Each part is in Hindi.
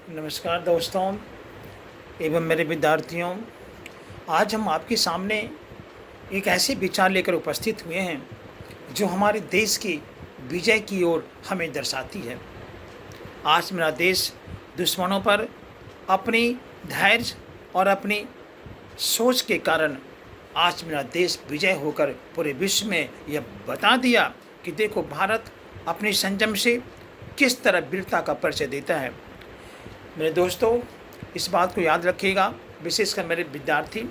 नमस्कार दोस्तों एवं मेरे विद्यार्थियों। आज हम आपके सामने एक ऐसे विचार लेकर उपस्थित हुए हैं जो हमारे देश की विजय की ओर हमें दर्शाती है। आज मेरा देश दुश्मनों पर अपनी धैर्य और अपनी सोच के कारण आज मेरा देश विजय होकर पूरे विश्व में यह बता दिया कि देखो भारत अपने संयम से किस तरह वीरता का परिचय देता है। मेरे दोस्तों, इस बात को याद रखिएगा, विशेषकर मेरे विद्यार्थी,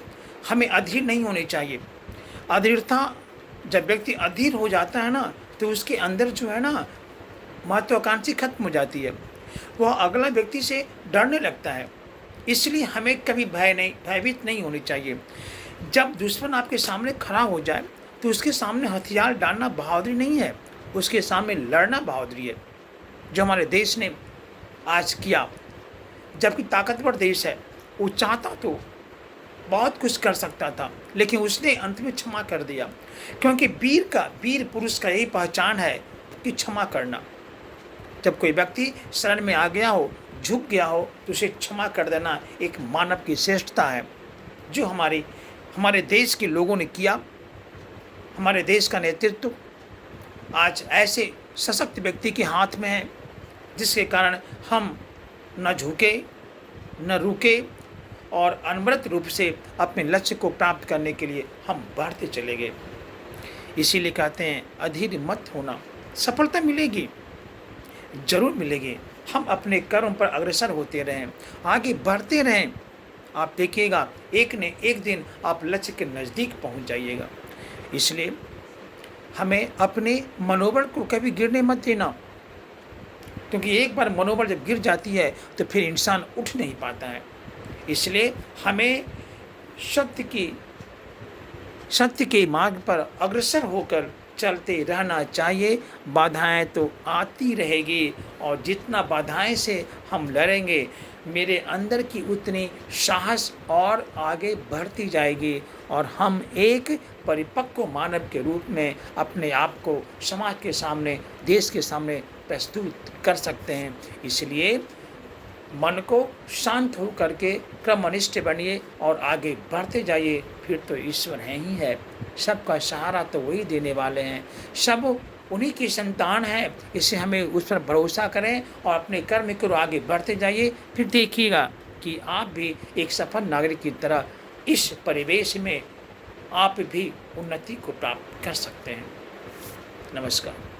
हमें अधीर नहीं होनी चाहिए। अधीरता, जब व्यक्ति अधीर हो जाता है ना, तो उसके अंदर जो है ना महत्वाकांक्षा खत्म हो जाती है। वह अगला व्यक्ति से डरने लगता है। इसलिए हमें कभी भयभीत नहीं होनी चाहिए। जब दुश्मन आपके सामने खड़ा हो जाए तो उसके सामने हथियार डालना बहादुरी नहीं है, उसके सामने लड़ना बहादुरी है, जो हमारे देश ने आज किया। जबकि ताकतवर देश है, वो चाहता तो बहुत कुछ कर सकता था, लेकिन उसने अंत में क्षमा कर दिया, क्योंकि वीर पुरुष का यही पहचान है कि क्षमा करना। जब कोई व्यक्ति शरण में आ गया हो, झुक गया हो, तो उसे क्षमा कर देना एक मानव की श्रेष्ठता है, जो हमारे देश के लोगों ने किया। हमारे देश का नेतृत्व आज ऐसे सशक्त व्यक्ति के हाथ में है, जिसके कारण हम न झुके न रुके और अनवरत रूप से अपने लक्ष्य को प्राप्त करने के लिए हम बढ़ते चले गए। इसीलिए कहते हैं अधीर मत होना, सफलता मिलेगी, जरूर मिलेगी। हम अपने कर्म पर अग्रसर होते रहें, आगे बढ़ते रहें। आप देखिएगा एक न एक दिन आप लक्ष्य के नज़दीक पहुंच जाइएगा। इसलिए हमें अपने मनोबल को कभी गिरने मत देना, क्योंकि एक बार मनोबल जब गिर जाती है तो फिर इंसान उठ नहीं पाता है। इसलिए हमें सत्य के मार्ग पर अग्रसर होकर चलते रहना चाहिए। बाधाएं तो आती रहेगी, और जितना बाधाएं से हम लड़ेंगे, मेरे अंदर की उतनी साहस और आगे बढ़ती जाएगी, और हम एक परिपक्व मानव के रूप में अपने आप को समाज के सामने, देश के सामने प्रस्तुत कर सकते हैं। इसलिए मन को शांत हो करके क्रमनिष्ठ बनिए और आगे बढ़ते जाइए। फिर तो ईश्वर है ही है, सबका सहारा तो वही देने वाले हैं, सब उन्हीं की संतान है। इससे हमें उस पर भरोसा करें और अपने कर्म करो, आगे बढ़ते जाइए। फिर देखिएगा कि आप भी एक सफल नागरिक की तरह इस परिवेश में आप भी उन्नति को प्राप्त कर सकते हैं। नमस्कार।